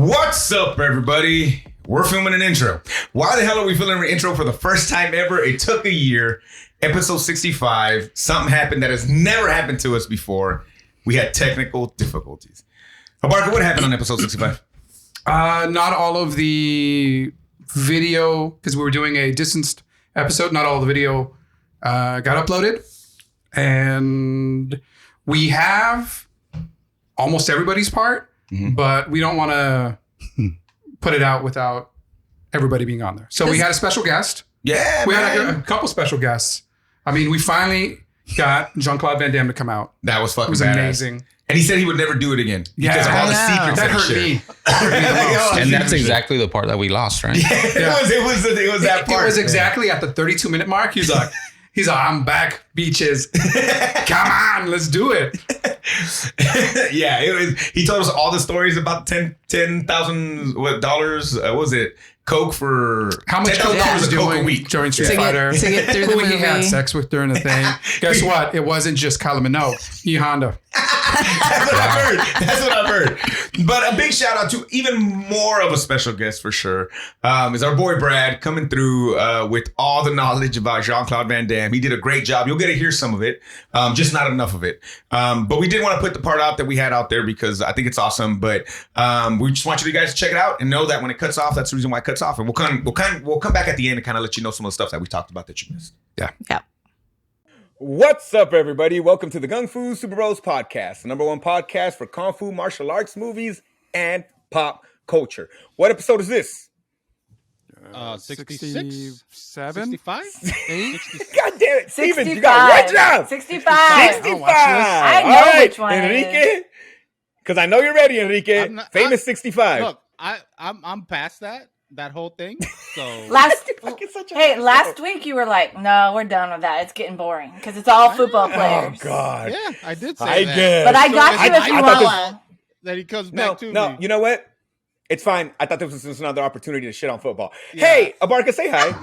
What's up, everybody? We're filming an intro. Why the hell are we filming an intro for the first time ever? It took a year. Episode 65. Something happened that has never happened to us before. We had technical difficulties. Barker, what happened on episode 65? Not all of the video, because we were doing a distanced episode, not all the video got uploaded. And we have almost everybody's part. Mm-hmm. But we don't want to put it out without everybody being on there. So we had a special guest. Yeah, we had a couple special guests. I mean, we finally got Jean-Claude Van Damme to come out. That was fucking It was badass. amazing. And he said he would never do it again because of all the secrets that hurt me. That hurt me the most. And that's exactly the part that we lost, right? Yeah, it was that part. It was exactly at the 32-minute mark. He's like, I'm back, beaches. Come on, let's do it. Yeah, he told us all the stories about $10,000 what was it? Coke for how much Coke he was doing a week during Street Fighter. To get through the movie. Who he had sex with during the thing. Guess what? It wasn't just Kylie Minogue. E Honda. That's what I've heard. But a big shout out to even more of a special guest for sure. Is our boy Brad coming through with all the knowledge about Jean-Claude Van Damme. He did a great job. You'll get to hear some of it, just not enough of it. But we did want to put the part out that we had out there because I think it's awesome. But we just want you guys to check it out and know that when it cuts off, that's the reason why it cuts off. And we'll come back at the end and kind of let you know some of the stuff that we talked about that you missed. Yeah. What's up, everybody? Welcome to the Gung-Fu Super Bros podcast, the #1 podcast for Kung Fu martial arts movies and pop culture. What episode is this? 66? 7? 65? 8? God damn it, Steven, you got one job. 65. 65. I know All right, which one Enrique. Because I know you're ready, Enrique. Famous 65. Look, I'm past that whole thing. So last week you were like, no, we're done with that. It's getting boring because it's all football players. Oh God. yeah, I did say I that. guess. But I got you if you want one. That he comes back to me. No, you know what? It's fine. I thought this was just another opportunity to shit on football. Yeah. Hey, Abarca, say hi.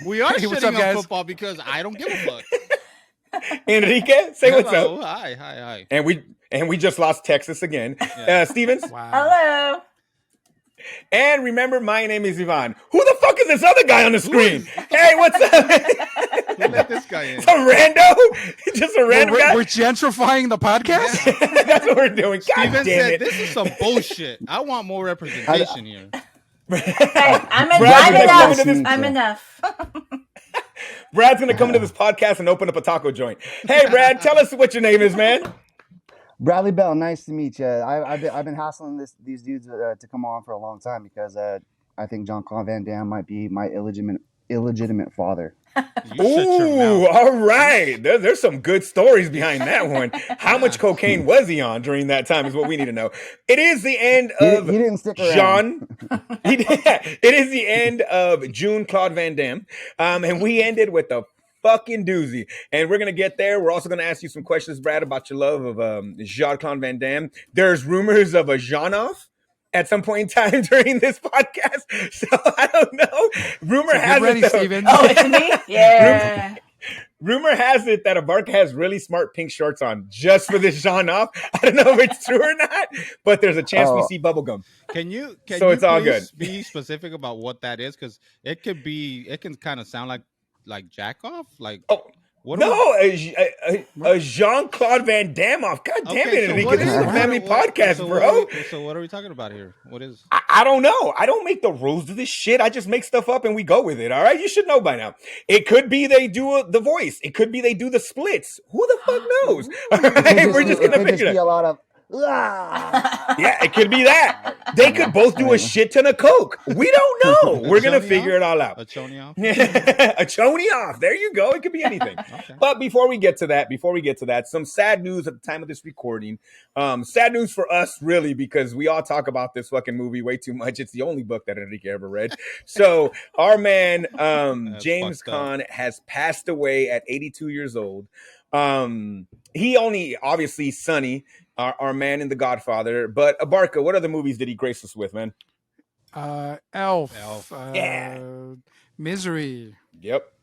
We are Hey, what's shitting up, guys? on football because I don't give a fuck. Enrique, say what's Hello. up. Hi. And we just lost Texas again. Yeah. Stevens. Wow. Hello. And remember, my name is Ivan. Who the fuck is this other guy on the screen? Hey, what's up? Who let this guy in? It's a rando? Just a random guy? We're gentrifying the podcast? That's what we're doing. God Steven damn said, it. this is some bullshit. I want more representation here. Hey, I'm enough. Brad's going to come into this podcast and open up a taco joint. Hey, Brad, tell us what your name is, man. Bradley Bell, nice to meet you. I've been hassling these dudes to come on for a long time because I think Jean-Claude Van Damme might be my illegitimate father. Ooh, all right. There's some good stories behind that one. How much cocaine was he on during that time is what we need to know. It is the end of he didn't stick around. It is the end of Jean-Claude Van Damme. And we ended with a fucking doozy. And we're going to get there. We're also going to ask you some questions, Brad, about your love of Jean-Claude Van Damme. There's rumors of a Jean-off at some point in time during this podcast. So I don't know. Rumor has ready, it, though. Steven. Oh, it's me? Yeah. Rumor has it that Abarca has really smart pink shorts on just for this Jean-off. I don't know if it's true or not, but there's a chance we see bubblegum. Can you it's all good. Be specific about what that is? Because it can kind of sound like jack off. Like a Jean-Claude Van Damme off. God damn it, Enrique. This is a family podcast, bro. So what are we talking about here? What is? I don't know. I don't make the rules of this shit. I just make stuff up and we go with it. All right. You should know by now. It could be they do the voice. It could be they do the splits. Who the fuck knows? All right. We're just gonna figure it out. A lot of Yeah, it could be that. They could both do a shit ton of coke. We don't know. We're going to figure it all out. A chony off? A chony off. There you go. It could be anything. Okay. But before we get to that, some sad news at the time of this recording. Sad news for us, really, because we all talk about this fucking movie way too much. It's the only book that Enrique ever read. So our man, James Caan, has passed away at 82 years old. He only, obviously, Sonny, our man in The Godfather. But Abarca, what other movies did he grace us with, man? Elf. Yeah. Misery. Yep.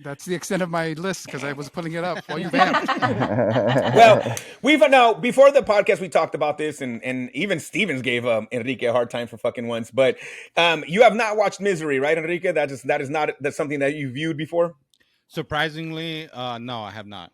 That's the extent of my list because I was putting it up while you vamped. Well, we've now before the podcast we talked about this, and even Stevens gave Enrique a hard time for fucking once. But you have not watched Misery, right, Enrique? That's something that you viewed before. Surprisingly, no, I have not.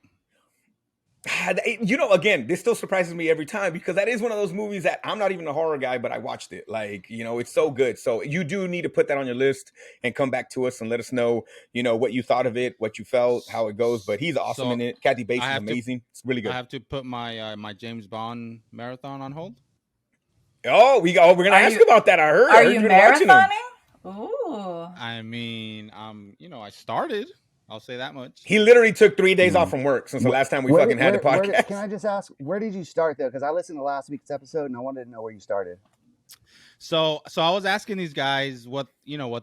You know, again, this still surprises me every time because that is one of those movies that I'm not even a horror guy, but I watched it. Like, you know, it's so good. So you do need to put that on your list and come back to us and let us know, you know, what you thought of it, what you felt, how it goes. But he's awesome in it. Kathy Bates is amazing. It's really good. I have to put my my James Bond marathon on hold. Oh, we're gonna ask about that. I heard. Are you marathoning? Ooh. I mean, you know, I started. I'll say that much. He literally took 3 days off from work since the last time we had the podcast. Can I just ask, where did you start though? Because I listened to last week's episode and I wanted to know where you started. So I was asking these guys what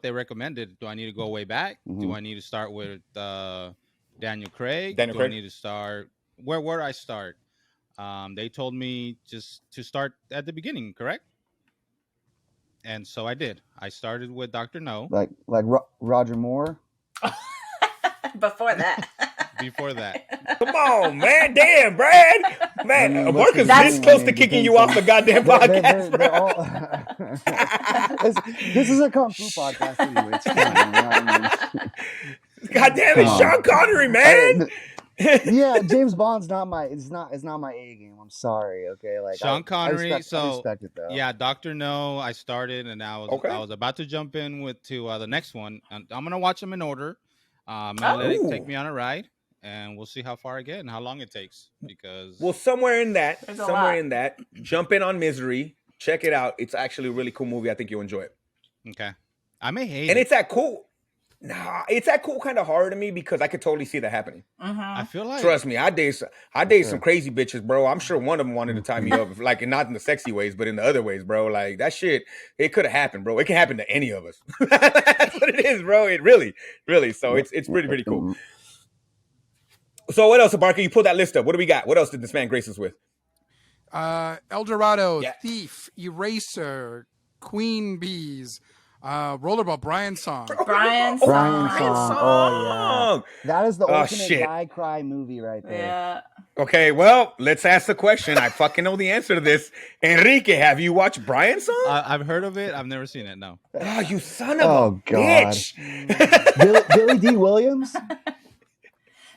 they recommended. Do I need to go way back? Do I need to start with Daniel Craig? Do I need to start where do I start? They told me just to start at the beginning, correct? And so I did. I started with Dr. No. Like Roger Moore. Before that. Before that. Come on, man. Damn, Brad. Man, Marcus this close to kicking you off the goddamn podcast, This is a Kung Fu podcast anyway. It's fine, you know what I mean? God damn it, Sean Connery, man. Yeah, James Bond's not my it's not my A game. I'm sorry, okay? Like Sean Connery, I respect it though. Yeah, Dr. No, I started and I was about to jump in to the next one. And I'm gonna watch them in order. And let it take me on a ride, and we'll see how far I get and how long it takes. Because somewhere in that, jump in on Misery, check it out. It's actually a really cool movie. I think you'll enjoy it. Okay, I may hate it, and it's that cool. Nah, it's that cool kind of horror to me because I could totally see that happening. I feel like trust me, I date some crazy bitches, bro. I'm sure one of them wanted to tie me up, like not in the sexy ways, but in the other ways, bro. Like that shit, it could have happened, bro. It can happen to any of us. That's what it is, bro. It really. So it's pretty cool. So what else, Barker? You pulled that list up. What do we got? What else did this man grace us with? El Dorado, Thief, Eraser, Queen Bees. Rollerball, Brian Song. Brian Song. Oh, yeah. That is the ultimate guy cry movie right there. Yeah. Okay, well, let's ask the question. I fucking know the answer to this. Enrique, have you watched Brian Song? I've heard of it. I've never seen it, no. Oh, you son of a bitch. Billy D. Williams?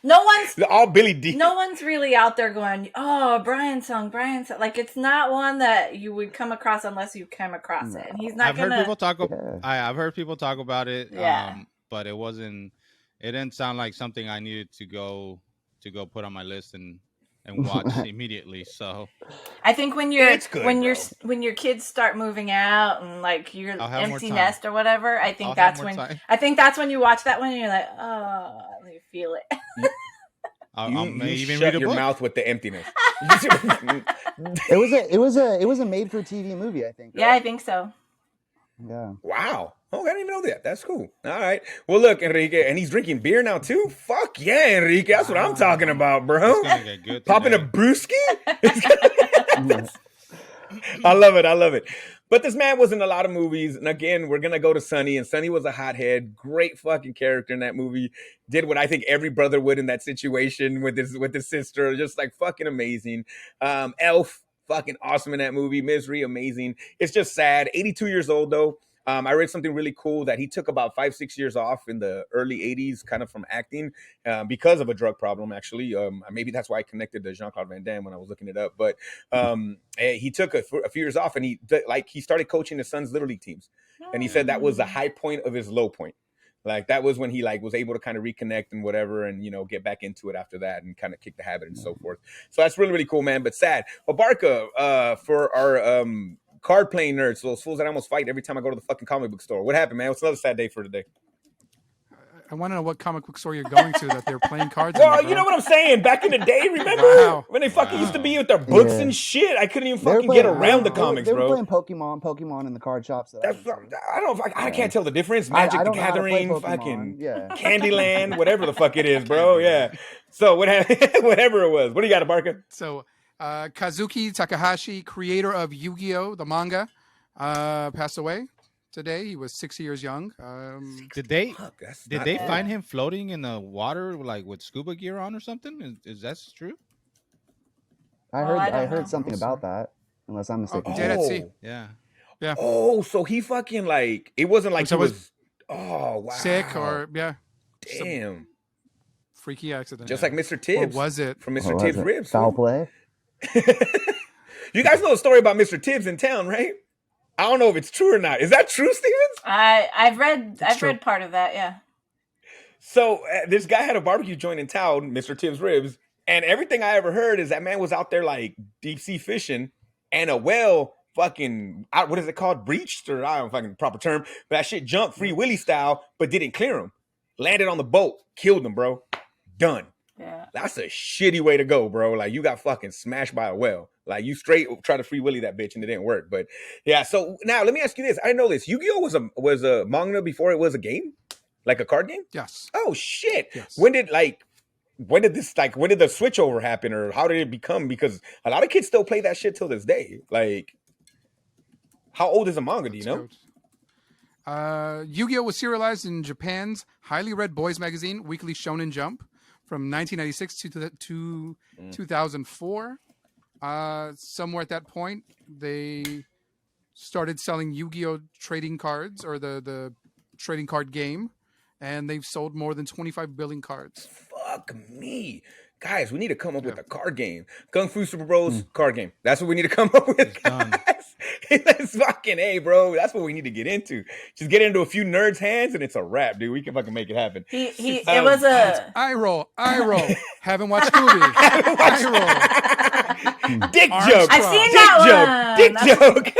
No one's really out there going, oh, Brian Song. Like, it's not one that you would come across unless you came across it. And he's not I've heard people talk about it. Yeah. But it didn't sound like something I needed to go put on my list and watch immediately. So I think when your kids start moving out and like your empty nest or whatever, I think that's when you watch that one and you're like, oh, you feel it. You shut your mouth with the emptiness. It was a made for TV movie, I think. Right? Yeah, I think so. Yeah. Wow. Oh, I didn't even know that. That's cool. All right. Well, look, Enrique, and he's drinking beer now too. Fuck yeah, Enrique. That's what I'm talking about, bro. It's gonna get good popping a brewski. I love it. But this man was in a lot of movies. And again, we're going to go to Sonny. And Sonny was a hothead. Great fucking character in that movie. Did what I think every brother would in that situation with his sister. Just like fucking amazing. Elf, fucking awesome in that movie. Misery, amazing. It's just sad. 82 years old, though. I read something really cool that he took about 5-6 years off in the early 80s, kind of from acting because of a drug problem, actually. Maybe that's why I connected to Jean-Claude Van Damme when I was looking it up. But he took a few years off and he started coaching his son's Little League teams. And he said that was the high point of his low point. Like that was when he was able to kind of reconnect and whatever and, get back into it after that and kind of kick the habit and so forth. So that's really, really cool, man. But sad. Well, Barca, for our card playing nerds, those fools that I almost fight every time I go to the fucking comic book store. What happened, man? What's another sad day for today? I want to know what comic book store you're going to that they're playing cards. Well, you know what I'm saying? Back in the day, remember when they fucking used to be with their books and shit? I couldn't even fucking get around the comics, bro. They were playing Pokemon in the card shops. I can't tell the difference. Magic the Gathering, fucking Candyland, whatever the fuck it is, bro. Yeah. So whatever it was. What do you got, Barca? So Kazuki Takahashi, creator of Yu-Gi-Oh, the manga, passed away. today. He was 6 years young. Did they find him floating in the water like with scuba gear on or something? Is that true? I heard something about that. Unless I'm mistaken. Dead at sea. Yeah. Yeah. Oh, so he fucking like it wasn't like he was. Oh wow. Sick or Damn. Freaky accident. Just like Mr. Tibbs. Or was it from Mr. Tibbs' ribs? Foul play. You guys know a story about Mr. Tibbs in town, right? I don't know if it's true or not. Is that true, Stevens? I've read part of that. Yeah. So this guy had a barbecue joint in town, Mr. Tibbs' Ribs, and everything I ever heard is that man was out there like deep sea fishing, and a whale fucking what is it called, breached, or I don't know fucking proper term, but that shit jumped Free Willy style, but didn't clear him. Landed on the boat, killed him, bro. Done. Yeah. That's a shitty way to go, bro. Like you got fucking smashed by a whale. Like you straight try to Free Willy that bitch and it didn't work. But yeah, so now let me ask you this. I didn't know this. Yu-Gi-Oh was a manga before it was a game? Like a card game? Yes. Oh shit. Yes. When did the switch over happen, or how did it become? Because a lot of kids still play that shit till this day. Like, how old is a manga, do you know? Yu-Gi-Oh was serialized in Japan's highly read boys magazine, Weekly Shonen Jump, from 1996 to 2004. Somewhere at that point, they started selling Yu-Gi-Oh trading cards, or the trading card game, and they've sold more than 25 billion cards. Fuck me. Guys, we need to come up with a card game. Gung-Fu Super Bros card game. That's what we need to come up with, guys. That's fucking A, bro. That's what we need to get into. Just get into a few nerds' hands and it's a wrap, dude. We can fucking make it happen. It was a... I roll. Haven't watched Scooby. I roll. Dick joke. I've seen that one. Dick joke.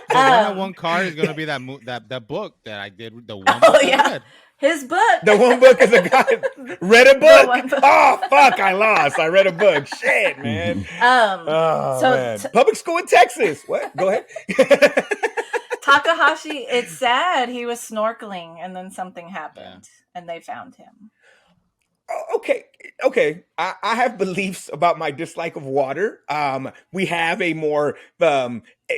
The one card is gonna be that book that I did. The one. Oh yeah. His book. The one book is a guy read a book. Oh fuck! I lost. I read a book. Shit, man. Man. Public school in Texas. What? Go ahead. Takahashi. It's sad. He was snorkeling, and then something happened, and they found him. Okay. I have beliefs about my dislike of water. We have a more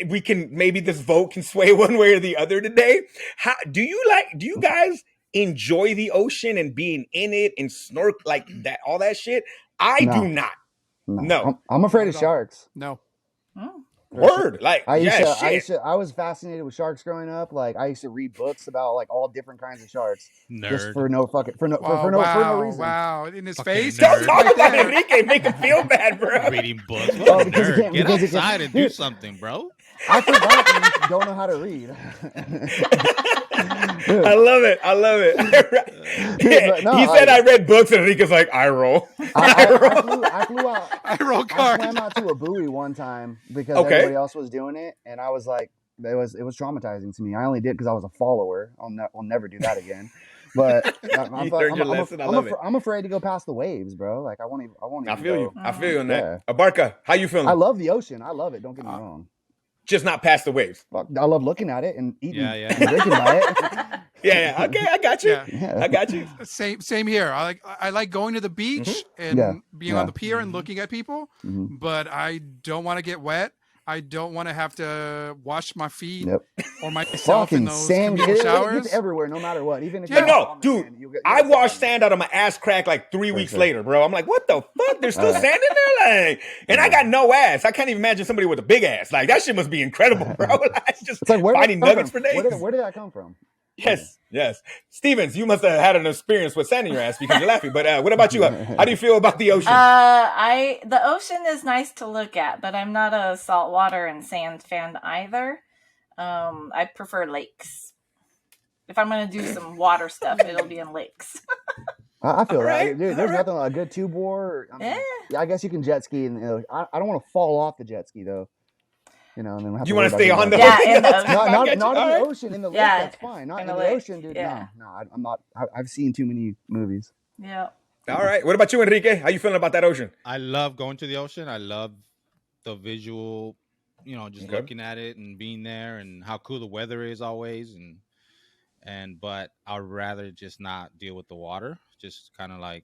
we can maybe this vote can sway one way or the other today. How do you guys enjoy the ocean and being in it and snorkel like that, all that shit? I do not. No. I'm afraid of sharks. No. Word. Like I was fascinated with sharks growing up. Like I used to read books about like all different kinds of sharks. Nerd. Just for no reason. Wow. In his face. Don't talk about Enrique. Make him feel bad, bro. Reading books. What a nerd. Get outside and do something, bro. I forgot that you don't know how to read. I love it. Dude, he said I read books, and Enrique's like, I roll. I flew out. I roll cards. I swam out to a buoy one time because everybody else was doing it, and I was like, it was traumatizing to me. I only did because I was a follower. I'll never do that again. But I'm afraid to go past the waves, bro. Like I won't even. I feel you on that. Abarca, how you feeling? I love the ocean. I love it. Don't get me wrong. Just not past the waves. I love looking at it and eating and drinking by it. Yeah. Okay, I got you. Yeah. I got you. Same here. I like going to the beach and being on the pier and looking at people, but I don't want to get wet. I don't want to have to wash my feet or myself in those showers. It's everywhere, no matter what. Even if I washed sand out of my ass crack like 3 weeks later, bro. I'm like, what the fuck? There's still sand in there, like, and I got no ass. I can't even imagine somebody with a big ass. Like that shit must be incredible, bro. It's like finding nuggets for days. Where did that come from? Yes. Stevens, you must have had an experience with sand in your ass because you're laughing. But what about you? How do you feel about the ocean? The ocean is nice to look at, but I'm not a saltwater and sand fan either. I prefer lakes. If I'm going to do some water stuff, it'll be in lakes. I feel right. Dude, there's nothing like a good tube war. I guess you can jet ski. And I don't want to fall off the jet ski, though. You know, and then you want to stay on the not in the ocean, in the lake. That's fine. Not in the ocean, dude. Yeah. No, I'm not. I've seen too many movies. Yeah. All right. What about you, Enrique? How you feeling about that ocean? I love going to the ocean. I love the visual, just looking at it and being there and how cool the weather is always. But I'd rather just not deal with the water. Just kind of like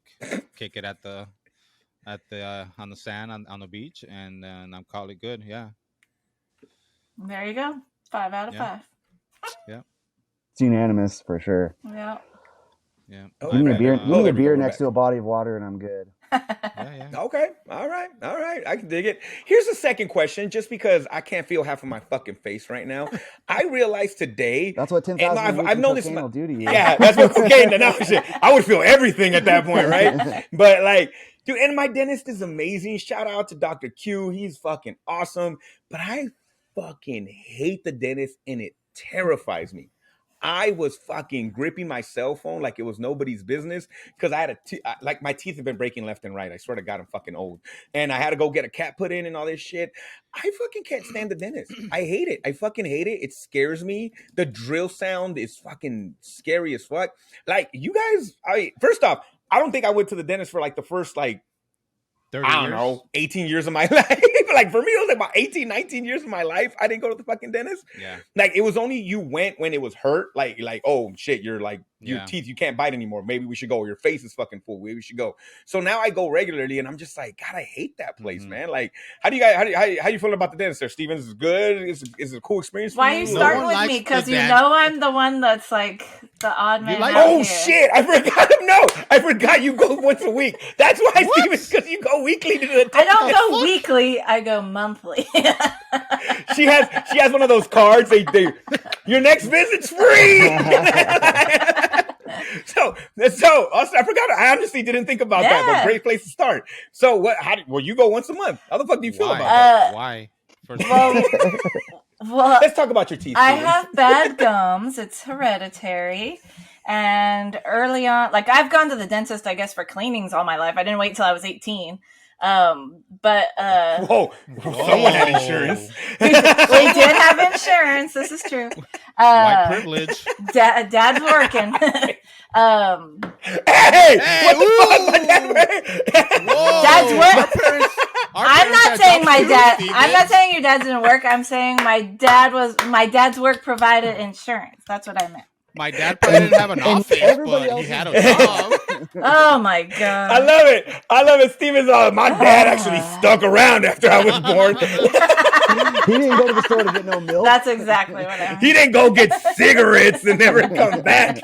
kick it on the sand on the beach, and then I'm call it good. Yeah. There you go. 5 out of 5. Yeah. It's unanimous for sure. Yeah. Yeah. Oh, Give me a right. beer. Oh, Give me there a we go. beer We're next back. to a body of water, and I'm good. Yeah. Okay. All right. I can dig it. Here's the second question, just because I can't feel half of my fucking face right now. I realized today. That's what 10,000 I've known this. cocaine will do to you. Yeah, that's what cocaine. No, shit. I would feel everything at that point, right? But like, dude, and my dentist is amazing. Shout out to Dr. Q. He's fucking awesome. But I fucking hate the dentist, and it terrifies me. I was fucking gripping my cell phone like it was nobody's business because I had like my teeth have been breaking left and right. I swear to God, I'm fucking old, and I had to go get a cap put in and all this shit. I fucking can't stand the dentist. I hate it. I fucking hate it. It scares me. The drill sound is fucking scary as fuck. Like you guys, first off, I don't think I went to the dentist for like the first like 30 I don't years? know, 18 years of my life. Like for me, it was like about 18, 19 years of my life. I didn't go to the fucking dentist. Yeah. Like it was only you went when it was hurt. Like, oh shit, you're like your Yeah. teeth, you can't bite anymore. Maybe we should go. Your face is fucking full. Maybe we should go. So now I go regularly and I'm just like, God, I hate that place, man. Like, how do you guys, how you feel about the dentist there? Stevens is good. Is it a cool experience for Why you? are you starting one with likes me? Because the you dad- know I'm the one that's like the odd man like- out Oh here. shit! I forgot. No, I forgot you go once a week. That's why, Stevens, because you go weekly to the dentist. I don't go weekly. I go monthly. She has one of those cards. They your next visit's free. so also, I forgot. I honestly didn't think about that, but Yeah. great place to start. So what? Well, you go once a month. How the fuck do you feel Why? about that? Why? First of well, well, Let's talk about your teeth. I Stevens. have bad gums. It's hereditary. And early on, like I've gone to the dentist, I guess, for cleanings all my life. I didn't wait till I was 18. But Whoa, someone had insurance. we did have insurance. This is true. white privilege. Dad's working. Hey, what the fuck? My dad, Whoa. Dad's work. Our I'm parents not had saying jobs my too, dad. Steven. I'm not saying your dad didn't work. I'm saying my dad's work provided insurance. That's what I meant. My dad probably didn't have an office, everybody but he else had is- a job. Oh my I god. love it. Steven's my dad actually stuck around after I was born. He didn't go to the store to get no milk. That's exactly what I meant. He didn't go get cigarettes and never come back.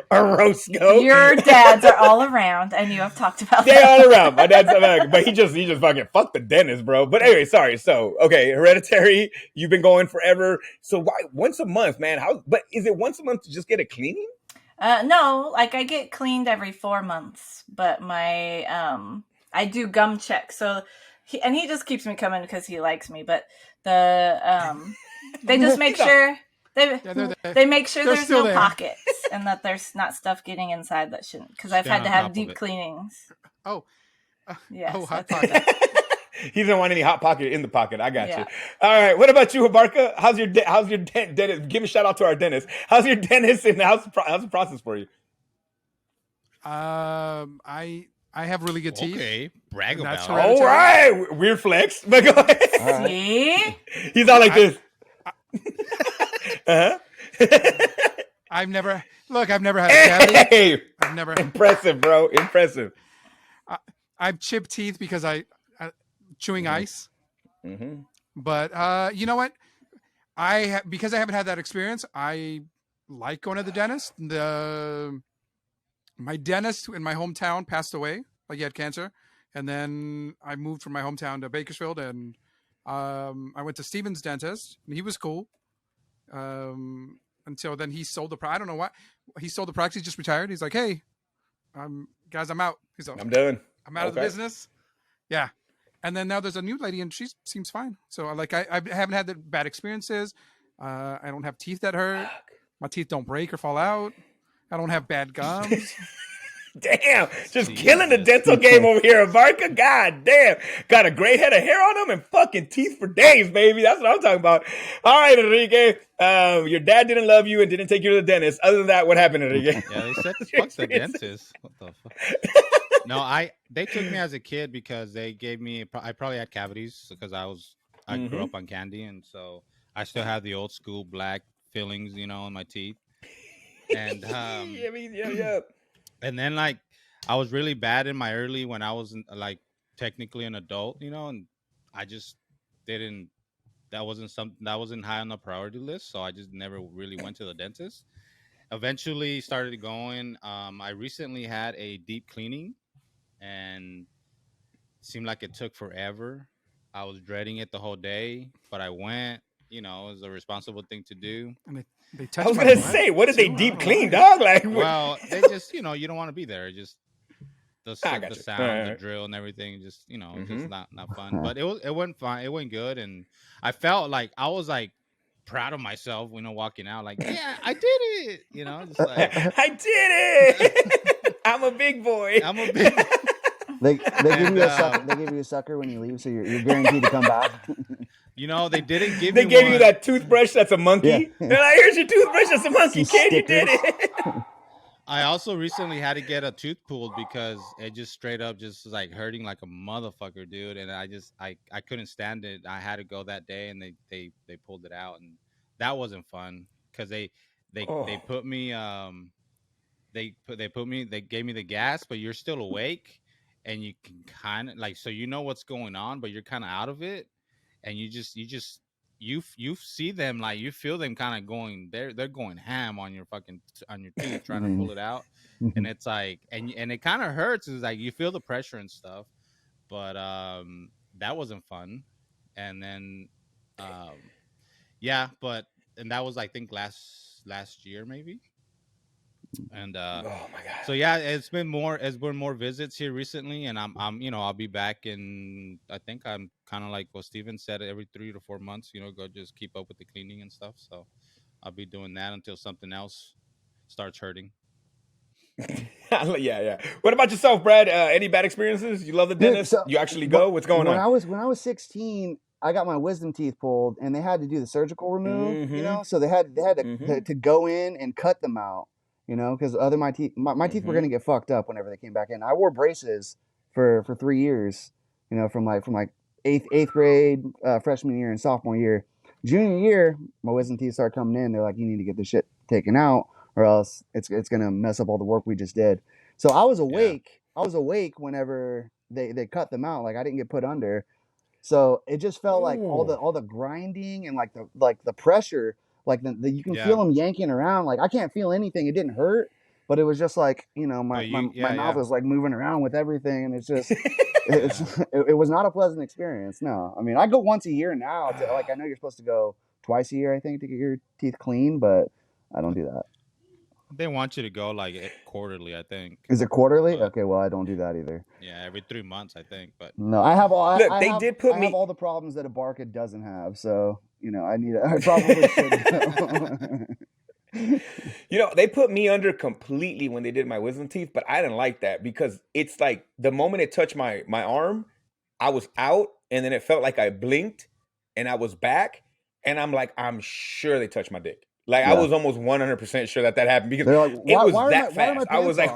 A Roscoe. Your dads are all around, and you have talked about They that. all around. My dad's but he just fucking fuck the dentist, bro. But anyway, sorry. So okay, hereditary. You've been going forever. So why once a month, man? But is it once a month to just get a cleaning? No, like I get cleaned every 4 months, but my I do gum checks. So he just keeps me coming because he likes me. But the they just make sure they make sure They're there's still no there. pockets and that there's not stuff getting inside that shouldn't. Because I've Stay had to on have top of deep it. cleanings. Oh. Yes, Oh, hot that's- pocket. He doesn't want any hot pocket in the pocket. I got Yeah. you. All right. What about you, Habarka? How's your dentist? Give a shout out to our dentist. How's your dentist and how's the process for you? I have really good teeth. Okay, brag That's about right. it. All right. Weird flex. But go ahead. All right. See? He's all like this. Uh-huh. I've never had a cavity. Hey, I've never. impressive, bro. Impressive. I've chipped teeth because I chewing ice. Mm-hmm. But you know what? Because I haven't had that experience. I like going to the dentist. My dentist in my hometown passed away. Like he had cancer, and then I moved from my hometown to Bakersfield, and I went to Steven's dentist, and he was cool. Until then, he sold the. I don't know why he sold the practice. He just retired. He's like, hey, guys, I'm out. He's like, I'm done. I'm out of the Okay. business. Yeah. And then now there's a new lady and she seems fine. So I haven't had the bad experiences. I don't have teeth that hurt. My teeth don't break or fall out. I don't have bad gums. Damn, just killing the dental game over here, Abarca. God damn. Got a great head of hair on him and fucking teeth for days, baby. That's what I'm talking about. All right, Enrique. Your dad didn't love you and didn't take you to the dentist. Other than that, what happened, Enrique? Yeah, they said fuck the dentist. What the fuck? No, they took me as a kid because they gave me. I probably had cavities because I grew up on candy, and so I still have the old school black fillings, in my teeth. And yeah. and then like I was really bad in my early when I was like technically an adult, and I just didn't. that wasn't high on the priority list, so I just never really went to the dentist. Eventually started going. I recently had a deep cleaning, and it seemed like it took forever. I was dreading it the whole day, but I went. You know, it was a responsible thing to do. And they I touched was my gonna butt, say, what did they too. I deep don't know clean, why. dog? Like, Well, they just, you don't want to be there. Just the I got the you. sound, All the right. drill, and everything. Just just Mhm. not fun. But it went fine. It went good, and I felt like I was like proud of myself. Walking out, like, yeah, I did it. Just like I did it. I'm a big boy. I'm a big. They give you a sucker. They give you a sucker when you leave, so you're guaranteed to come back. They didn't give They me gave one. you that toothbrush that's a monkey. Yeah. They're like, here's your toothbrush that's a monkey, Some kid. You did stickers. it. I also recently had to get a tooth pulled because it just straight up just was like hurting like a motherfucker, dude. And I couldn't stand it. I had to go that day, and they pulled it out, and that wasn't fun because they put me they gave me the gas, but you're still awake, and you can kind of like, so what's going on, but you're kind of out of it, and you see them, like, you feel them kind of going, they're going ham on your tooth trying to pull it out, and it's like, and it kind of hurts. It's like you feel the pressure and stuff, but that wasn't fun. And then and that was, I think, last year maybe. And Oh my god. so yeah, it's been more visits here recently, and I'm I'll be back in, I think I'm kind of like what Steven said, every 3 to 4 months, go just keep up with the cleaning and stuff. So I'll be doing that until something else starts hurting. Yeah. What about yourself, Brad? Any bad experiences? You love the dentist? So you actually go? What's going on? When I was 16, I got my wisdom teeth pulled, and they had to do the surgical remove. Mhm. So they had Mhm. to go in and cut them out. Because my teeth were gonna get fucked up whenever they came back in. I wore braces for 3 years. From like eighth grade, freshman year, and sophomore year. Junior year, my wisdom teeth started coming in. They're like, you need to get this shit taken out, or else it's gonna mess up all the work we just did. So I was awake. Yeah. I was awake whenever they cut them out. Like, I didn't get put under. So it just felt like all the grinding and like the pressure, like you can feel them yanking around. Like, I can't feel anything. It didn't hurt, but it was just like, my mouth was like moving around with everything, and it's just it was not a pleasant experience. No, I mean, I go once a year now. Like, I know you're supposed to go twice a year, I think, to get your teeth clean, but I don't do that. They want you to go like quarterly, I think. Is it quarterly? Okay, well, I don't do that either. Yeah, every 3 months, I think. But no, I have all. Look, I they have, did put I me. have all the problems that a Barca doesn't have. So I probably should. They put me under completely when they did my wisdom teeth, but I didn't like that because it's like the moment it touched my arm, I was out, and then it felt like I blinked, and I was back, and I'm like, I'm sure they touched my dick. Like, I was almost 100% sure that happened because like, it was that fast. I was like,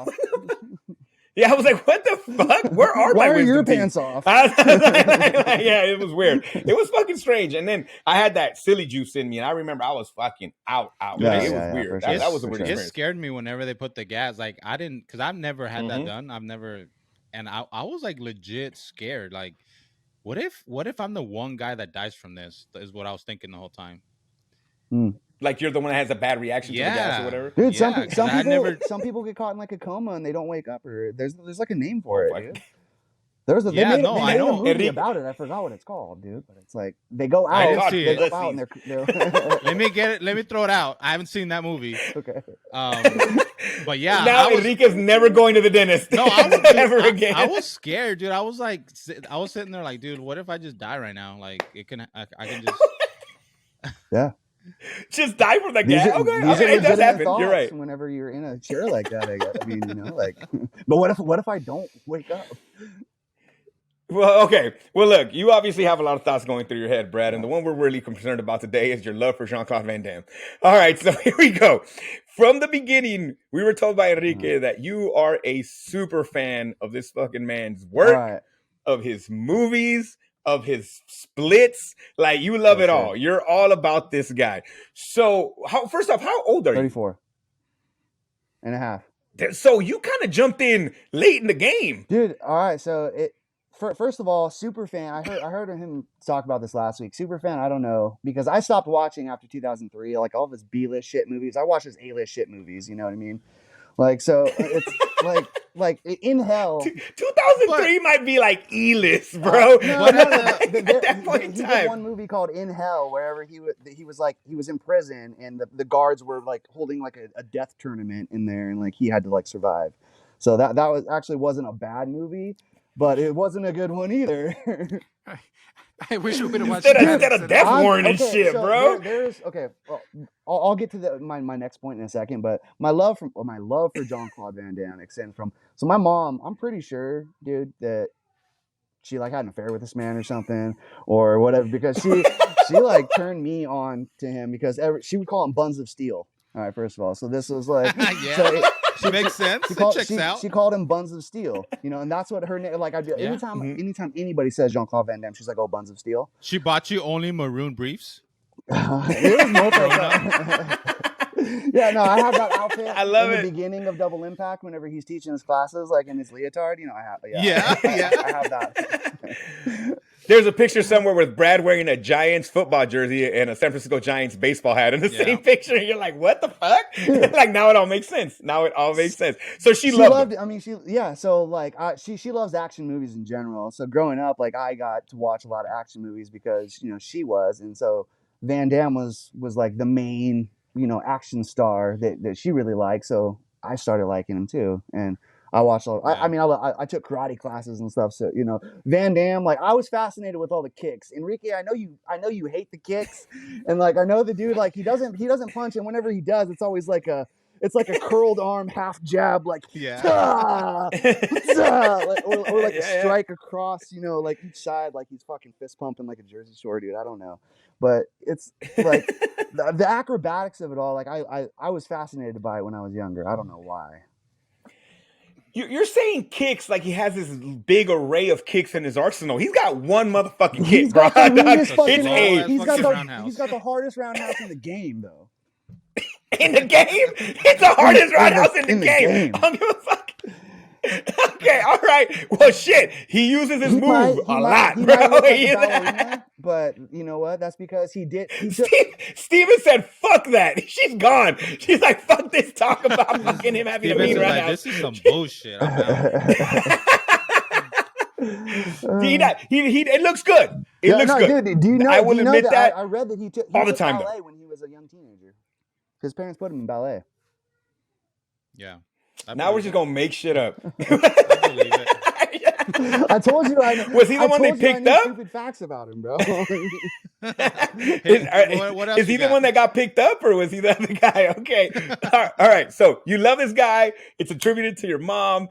yeah, I was like, what the fuck? Where are my wisdom teeth? Pants off? Yeah, it was weird. It was fucking strange. And then I had that silly juice in me, and I remember I was fucking out. Yeah, it was weird. Sure. That was a weird experience. It scared me whenever they put the gas. Like, I didn't, because I've never had that done. And I was like legit scared. Like, what if I'm the one guy that dies from this? Is what I was thinking the whole time. Like, you're the one that has a bad reaction to the gas or whatever. Dude, some people get caught in like a coma and they don't wake up, or there's like a name for it, dude. They made a movie about it. I forgot what it's called, dude. But it's like they go out. They go out and they're Let me get it. Let me throw it out. I haven't seen that movie. Okay. But yeah. Now Enrique's never going to the dentist. No, I was never again. I was scared, dude. I was sitting there like, dude, what if I just die right now? Like, I can just. Yeah. Just die from the gas. Okay, it does happen. You're right. Whenever you're in a chair like that, I guess. I mean, like, but what if I don't wake up? Well, okay. Well, look, you obviously have a lot of thoughts going through your head, Brad, and the one we're really concerned about today is your love for Jean-Claude Van Damme. All right, so here we go. From the beginning, we were told by Enrique that you are a super fan of this fucking man's work, of his movies, of his splits. Like, you love it all. You're all about this guy. So, first off, how old are you? 34 and a half. So you kind of jumped in late in the game. Dude, all right. So first of all, super fan. I heard him talk about this last week. Super fan, I don't know, because I stopped watching after 2003. Like all of his B-list shit movies, I watch his A-list shit movies. You know what I mean? Like so, it's like in hell. 2003 might be like E-list, bro. No. At that point in He time, did one movie called In Hell, wherever he was in prison, and the guards were like holding like a death tournament in there, and like he had to like survive. So that wasn't a bad movie, but it wasn't a good one either. I wish we would have watched instead of Death Warrant and shit, so bro. There's okay. Well, I'll get to my next point in a second, but my love for Jean-Claude Van Damme extends from. So my mom, I'm pretty sure, dude, that she like had an affair with this man or something or whatever, because she like turned me on to him because she would call him Buns of Steel. All right, first of all, so this was like She makes sense. She called him Buns of Steel, you know, and that's what her name. Like I do anytime anybody says Jean-Claude Van Damme, she's like, "Oh, Buns of Steel." She bought you only maroon briefs. It was multi. Yeah, no, I have that outfit. I love in the beginning of Double Impact, whenever he's teaching his classes, like in his leotard. You know, I have. I have that. There's a picture somewhere with Brad wearing a Giants football jersey and a San Francisco Giants baseball hat in the same picture. And you're like, what the fuck? Like, now it all makes sense. So she loved it. I mean, so like, she loves action movies in general. So growing up, like, I got to watch a lot of action movies because, you know, she was. And so Van Damme was like the main, you know, action star that she really liked. So I started liking him too. And I watched all. I took karate classes and stuff. So you know, Van Damme. Like I was fascinated with all the kicks. Enrique, I know you hate the kicks, and like I know the dude. Like he doesn't punch, and whenever he does, it's always like a curled arm half jab, like or like a strike across. You know, like each side, like he's fucking fist pumping like a Jersey Shore dude. I don't know, but it's like the acrobatics of it all. Like I was fascinated by it when I was younger. I don't know why. You're saying kicks like he has this big array of kicks in his arsenal. He's got one motherfucking kick, bro. He's got the hardest roundhouse in the game, though. In the game? It's the hardest roundhouse in the game. I don't give a fuck. Okay, all right. Well, shit. He uses his move a lot, bro. But you know what? That's because he did. Steven said, fuck that. She's gone. She's like, fuck this talk about fucking him having a mean roundhouse. This is some bullshit. It looks good. It looks good. Dude, do you know? I will admit that. I read that he took all the time ballet when he was a young teenager. His parents put him in ballet. Yeah. Now we're just gonna make shit up. I believe it. I told you. Was he the one they picked up? Stupid facts about him, bro. Is he the one that got picked up, or was he the other guy? Okay, all right. So you love this guy. It's attributed to your mom.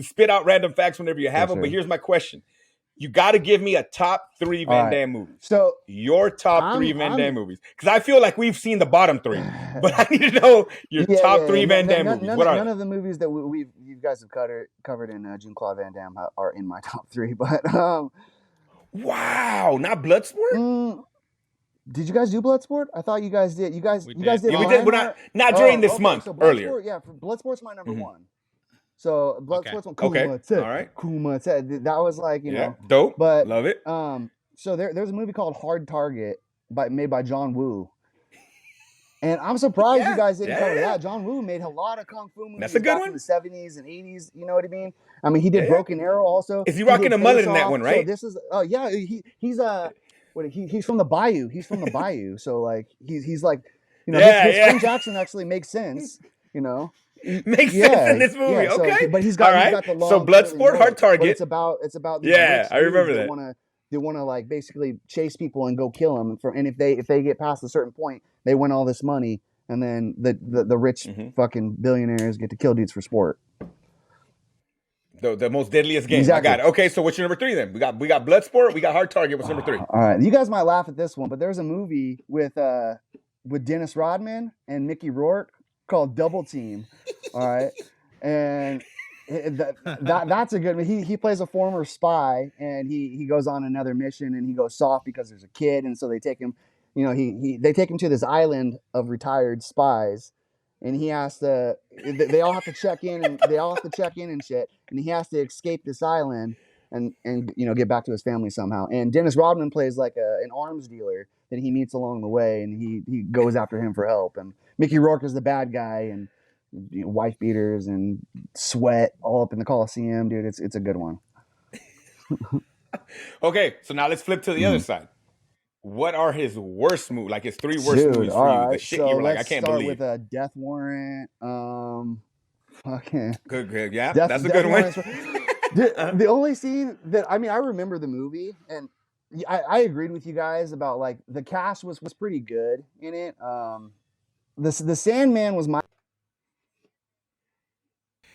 Spit out random facts whenever you have them. But here's my question: you got to give me a top 3 Van Damme movies. So you top 3 Van Damme movies, because I feel like we've seen the bottom 3, but I need to know your top 3 Van Damme movies. What are none of the movies that you guys have covered in Jean-Claude Van Damme are in my top 3. But wow, not Bloodsport. Did you guys do Bloodsport? I thought you guys did. You guys did. Yeah, we did. We're not during this month. So earlier. Yeah, Bloodsport's my number 1. So Bloodsport's one. All right. That was like, you know, dope. But love it. So there's a movie called Hard Target made by John Woo. And I'm surprised you guys didn't cover that. John Woo made a lot of kung fu movies. That's a good one. In the 70s and 80s. You know what I mean? I mean, he did Broken Arrow also. Is he rocking a mullet in that one, right? So this is he's from the Bayou. He's from the Bayou. So like he's like, you know, his French accent actually makes sense. You know. Makes sense in this movie. Yeah, okay, but he's got the long. So Bloodsport, Hard Target. It's about. I remember that. They want to like basically chase people and go kill them. And if they get past a certain point, they win all this money, and then the rich fucking billionaires get to kill dudes for sport. The most deadliest game. Exactly. I got it. Okay, so what's your number 3 then? We got Bloodsport. We got Hard Target. What's number 3? All right, you guys might laugh at this one, but there's a movie with Dennis Rodman and Mickey Rourke called Double Team. All right, and that's a good. He plays a former spy, and he goes on another mission, and he goes soft because there's a kid, and so they take him. You know, they take him to this island of retired spies, and he has to. They all have to check in, and shit, and he has to escape this island. and get back to his family somehow. And Dennis Rodman plays like an arms dealer that he meets along the way, and he goes after him for help. And Mickey Rourke is the bad guy, and wife beaters and sweat all up in the Coliseum, dude. It's a good one. Okay, so now let's flip to the other side. What are his worst movies? Like his 3 worst movies for you? The shit you were like, I can't believe. Let's start with Death Warrant. Fucking good. Yeah, that's a good one. The only scene that I remember the movie, and I agreed with you guys about like the cast was pretty good in it. The Sandman was my.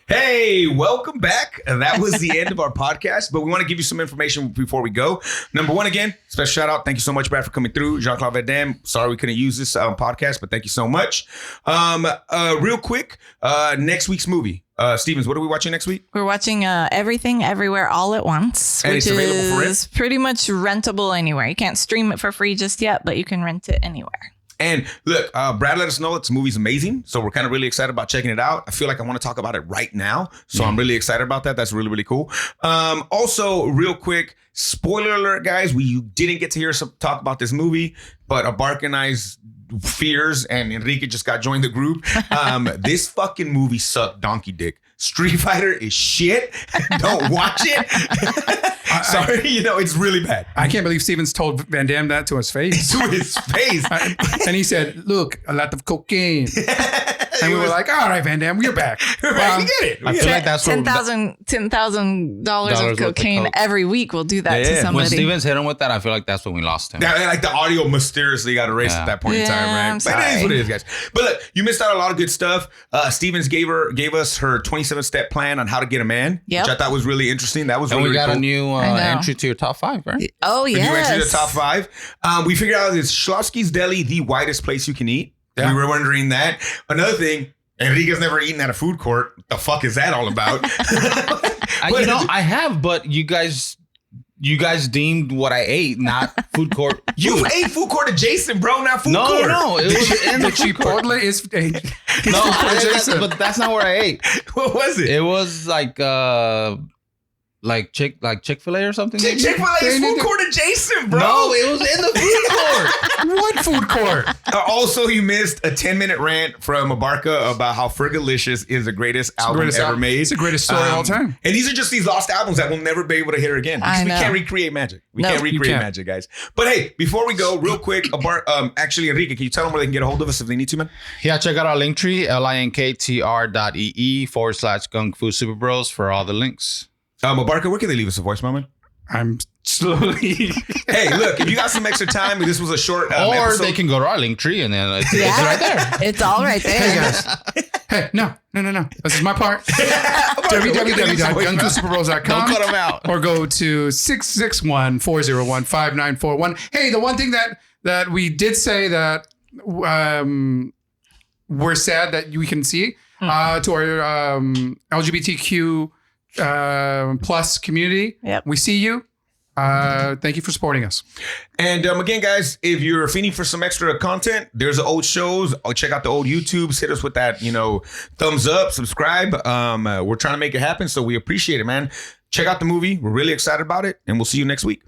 Hey, welcome back. That was the end of our podcast, but we want to give you some information before we go. Number one, again, special shout out. Thank you so much, Brad, for coming through. Jean-Claude Van Damme. Sorry we couldn't use this podcast, but thank you so much. Real quick, next week's movie. Stevens, what are we watching next week? We're watching Everything Everywhere All at Once, and which it's available for rent? is pretty much rentable anywhere. You can't stream it for free just yet, but you can rent it anywhere. And look, Brad let us know this movie's amazing. So we're kind of really excited about checking it out. I feel like I want to talk about it right now. So I'm really excited about that. That's really, really cool. Also, real quick, spoiler alert, guys. We didn't get to hear some talk about this movie, but Abarca and I's fears, and Enrique just got joined the group. This fucking movie sucked donkey dick. Street Fighter is shit. Don't watch it. Sorry, it's really bad. I can't believe Stevens told Van Damme that to his face. To his face. And he said, look, a lot of cocaine. And we were like, all right, Van Damme, we're back. We get it. I feel like that's $10,000 of cocaine every week will do that to somebody. When Stevens hit him with that, I feel like that's when we lost him. Like the audio mysteriously got erased at that point in time, right? But it is what it is, guys. But look, you missed out on a lot of good stuff. Stevens gave us her 27-step plan on how to get a man, which I thought was really interesting. That was really cool. And we got a new entry to your top 5, right? Oh, yes. A new entry to the top 5. We figured out is Schlotsky's Deli the widest place you can eat. Yeah. We were wondering that. Another thing, Enrique's never eaten at a food court. What the fuck is that all about? I have, but you guys deemed what I ate, not food court. You ate food court adjacent, bro, not food court. No, it was in the Chipotle is adjacent. But that's not where I ate. What was it? It was like Chick-fil-A or something. Chick-fil-A is food court adjacent, bro. No, it was in the food court. What food court? Also, you missed a 10-minute rant from Abarca about how Frigalicious is the greatest album ever made. It's the greatest story of all time. And these are just these lost albums that we'll never be able to hear again. Because we can't recreate magic. We can't recreate magic, guys. But hey, before we go, real quick, actually, Enrique, can you tell them where they can get a hold of us if they need to, man? Yeah, check out our link tree, linktr.ee/Gung-Fu Super Bros for all the links. Abarca, where can they leave us a voicemail, man? I'm slowly. Hey, look, if you got some extra time, this was a short or episode. they can go to our link tree and then it's right there. It's all right there. Hey, guys. Hey, no. This is my part. www.gungfusuperbros.com. Don't cut them out. Or go to 661-401-5941. Hey, the one thing that we did say that we're sad that we can see to our LGBTQ plus community. Yep. We see you. Thank you for supporting us. And again, guys, if you're feeding for some extra content, there's old shows. Check out the old YouTubes. Hit us with that, thumbs up, subscribe. We're trying to make it happen, so we appreciate it, man. Check out the movie. We're really excited about it, and we'll see you next week.